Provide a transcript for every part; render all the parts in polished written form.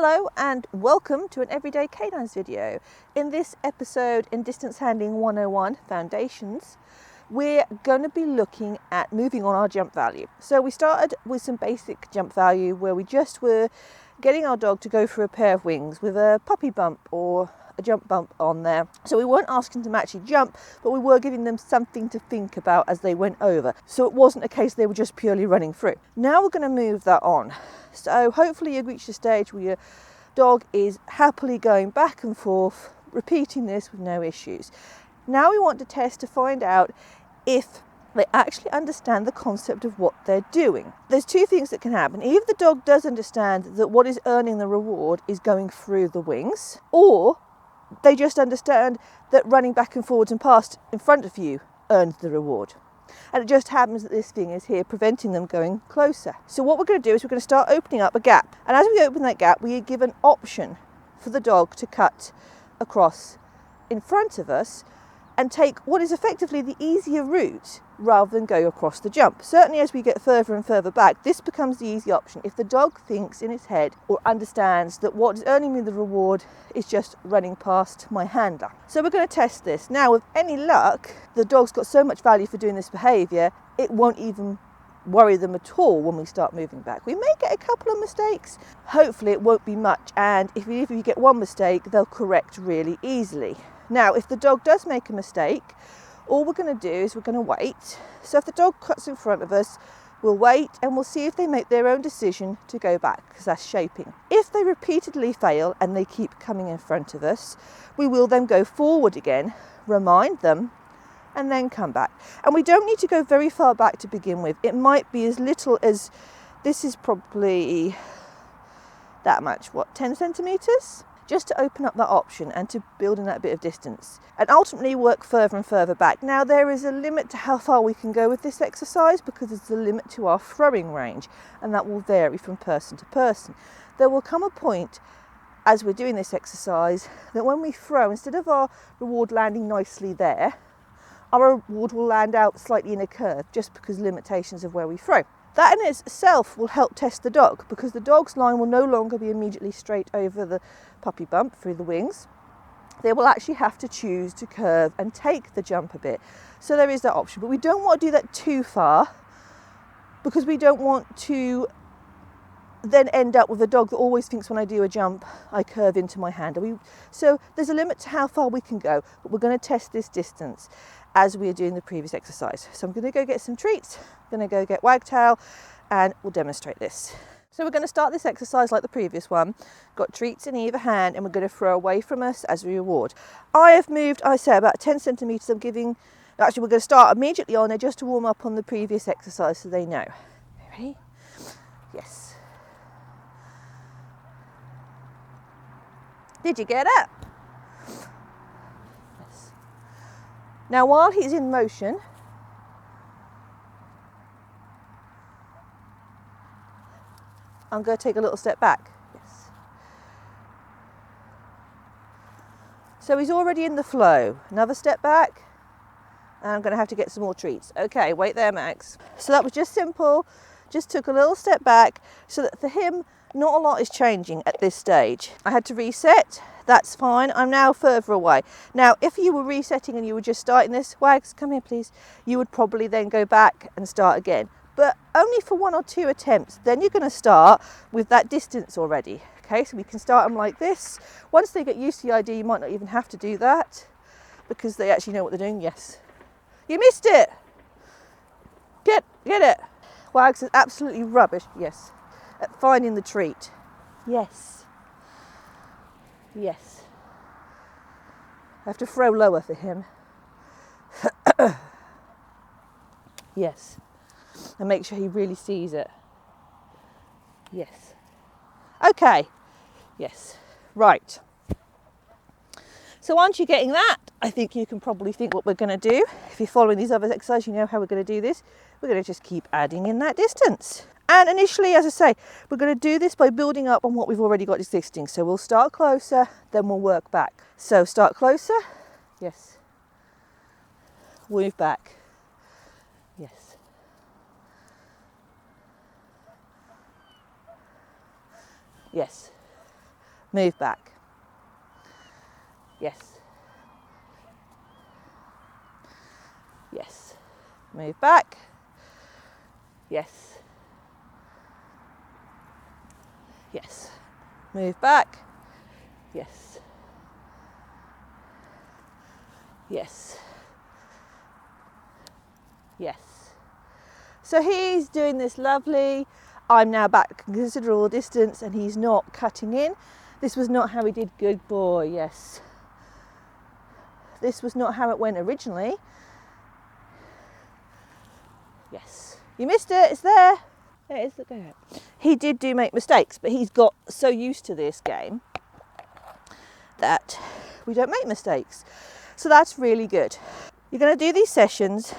Hello and welcome to an Everyday Canines video. In this episode in Distance Handling 101 Foundations, we're going to be looking at moving on our jump value. So we started with some basic jump value where we just were getting our dog to go for a pair of wings with a puppy bump or a jump bump on there. So we weren't asking them to actually jump, but we were giving them something to think about as they went over. So it wasn't a case they were just purely running through. Now we're going to move that on. So hopefully you've reached a stage where your dog is happily going back and forth, repeating this with no issues. Now we want to test to find out if they actually understand the concept of what they're doing. There's two things that can happen. Either the dog does understand that what is earning the reward is going through the wings, or they just understand that running back and forwards and past in front of you earns the reward. And it just happens that this thing is here preventing them going closer. So what we're going to do is we're going to start opening up a gap. And as we open that gap, we give an option for the dog to cut across in front of us and take what is effectively the easier route rather than go across the jump. Certainly as we get further and further back, this becomes the easy option. If the dog thinks in its head or understands that what is earning me the reward is just running past my handler. So we're going to test this. Now with any luck, the dog's got so much value for doing this behaviour, it won't even worry them at all when we start moving back. We may get a couple of mistakes. Hopefully it won't be much, and if you get one mistake, they'll correct really easily. Now, if the dog does make a mistake, all we're going to do is we're going to wait. So if the dog cuts in front of us, we'll wait and we'll see if they make their own decision to go back, because that's shaping. If they repeatedly fail and they keep coming in front of us, we will then go forward again, remind them, and then come back. And we don't need to go very far back to begin with. It might be as little as, this is probably that much, 10 centimetres? Just to open up that option and to build in that bit of distance and ultimately work further and further back. Now there is a limit to how far we can go with this exercise because there's a limit to our throwing range, and that will vary from person to person. There will come a point as we're doing this exercise that when we throw, instead of our reward landing nicely there, our reward will land out slightly in a curve just because limitations of where we throw. That in itself will help test the dog because the dog's line will no longer be immediately straight over the puppy bump through the wings. They will actually have to choose to curve and take the jump a bit. So there is that option, but we don't want to do that too far because we don't want to then end up with a dog that always thinks when I do a jump, I curve into my hand. So there's a limit to how far we can go, but we're going to test this distance as we are doing the previous exercise. So I'm going to go get some treats, I'm going to go get wagtail, and we'll demonstrate this. So we're going to start this exercise like the previous one. Got treats in either hand, and we're going to throw away from us as we reward. I have moved, I say about 10 centimetres. Actually we're going to start immediately on there just to warm up on the previous exercise so they know. Ready? Yes. Did you get it? Yes. Now while he's in motion, I'm going to take a little step back. Yes. So he's already in the flow. Another step back, and I'm going to have to get some more treats. Okay, wait there, Max. So that was just simple. Just took a little step back so that for him, not a lot is changing at this stage. I had to reset. That's fine. I'm now further away. Now, if you were resetting and you were just starting this, Wags, come here, please. You would probably then go back and start again, but only for 1 or 2 attempts. Then you're going to start with that distance already. Okay, so we can start them like this. Once they get used to the idea, you might not even have to do that because they actually know what they're doing. Yes. You missed it. Get it. Wags is absolutely rubbish. Yes. At finding the treat. Yes. Yes. I have to throw lower for him. Yes. And make sure he really sees it. Yes. Okay. Yes. Right. So once you're getting that, I think you can probably think what we're going to do. If you're following these other exercises, you know how we're going to do this. We're going to just keep adding in that distance. And initially, as I say, we're going to do this by building up on what we've already got existing. So we'll start closer, then we'll work back. So start closer. Yes. Move back. Yes. Yes. Move back. Yes. Yes. Move back. Yes. Yes. Move back. Yes. Yes. Yes. So he's doing this lovely. I'm now back considerable distance and he's not cutting in. This was not how he did. Good boy. Yes. This was not how it went originally. Yes. You missed it. It's there. There it is. Look at it. He did make mistakes, but he's got so used to this game that we don't make mistakes. So that's really good. You're going to do these sessions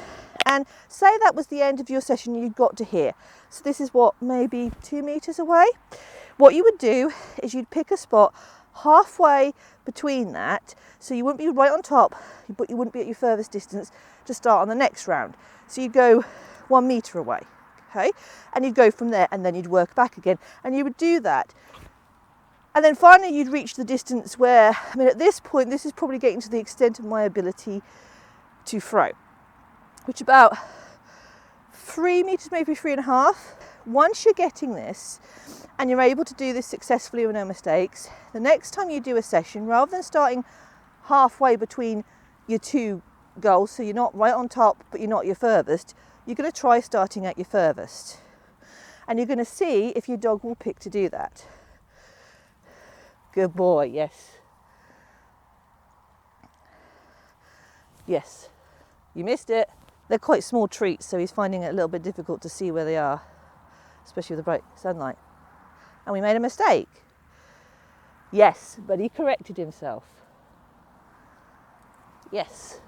and say that was the end of your session you got to here. So this is what, maybe 2 meters away. What you would do is you'd pick a spot halfway between that, so you wouldn't be right on top, but you wouldn't be at your furthest distance to start on the next round. So you'd go 1 meter away, okay? And you'd go from there and then you'd work back again. And you would do that. And then finally you'd reach the distance where, I mean, at this point, this is probably getting to the extent of my ability to throw, which about 3 meters, maybe 3.5. Once you're getting this and you're able to do this successfully with no mistakes, the next time you do a session, rather than starting halfway between your two goals, so you're not right on top but you're not your furthest, you're going to try starting at your furthest. And you're going to see if your dog will pick to do that. Good boy, yes. Yes. You missed it. They're quite small treats, so he's finding it a little bit difficult to see where they are, especially with the bright sunlight. And we made a mistake. Yes, but he corrected himself. Yes.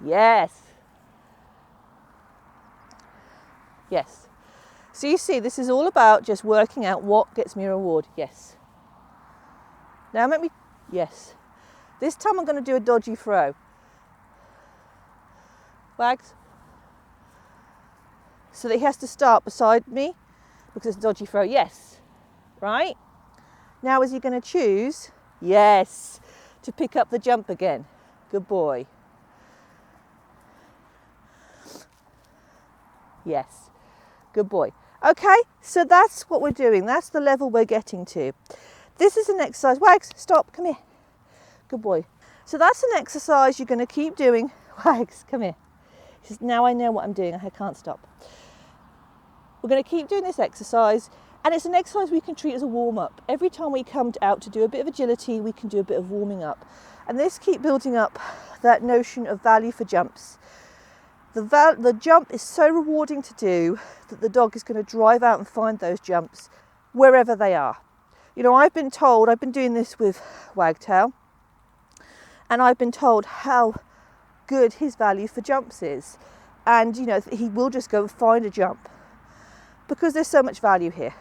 Yes. Yes. So you see, this is all about just working out what gets me a reward. Yes. Now make me, yes. This time I'm going to do a dodgy throw. Wags. So that he has to start beside me because it's a dodgy throw. Yes. Right? Now is he going to choose? Yes. To pick up the jump again. Good boy. Yes. Good boy. Okay, so that's what we're doing. That's the level we're getting to. This is an exercise. Wags, stop, come here. Good boy. So that's an exercise you're going to keep doing. Wags, come here. He says, now I know what I'm doing. I can't stop. We're going to keep doing this exercise, and it's an exercise we can treat as a warm-up. Every time we come out to do a bit of agility, we can do a bit of warming up. And this keeps building up that notion of value for jumps. The jump is so rewarding to do that the dog is going to drive out and find those jumps wherever they are. You know, I've been told, I've been doing this with Wagtail, and I've been told how good his value for jumps is. And, you know, he will just go and find a jump because there's so much value here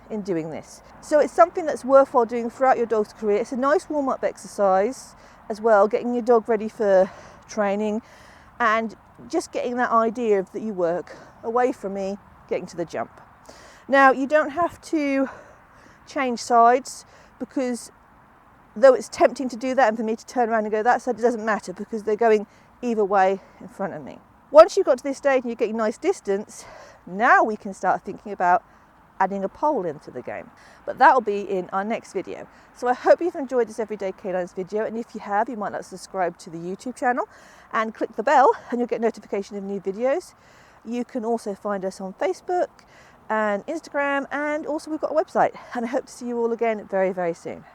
in doing this. So it's something that's worthwhile doing throughout your dog's career. It's a nice warm-up exercise as well, getting your dog ready for training and just getting that idea of that you work away from me, getting to the jump. Now, you don't have to change sides, because though it's tempting to do that and for me to turn around and go that side, it doesn't matter because they're going either way in front of me. Once you've got to this stage and you're getting nice distance, now we can start thinking about adding a pole into the game. But that'll be in our next video. So I hope you've enjoyed this Everyday Canines video, and if you have, you might like to subscribe to the YouTube channel and click the bell and you'll get notification of new videos. You can also find us on Facebook and Instagram, and also we've got a website, and I hope to see you all again very, very soon.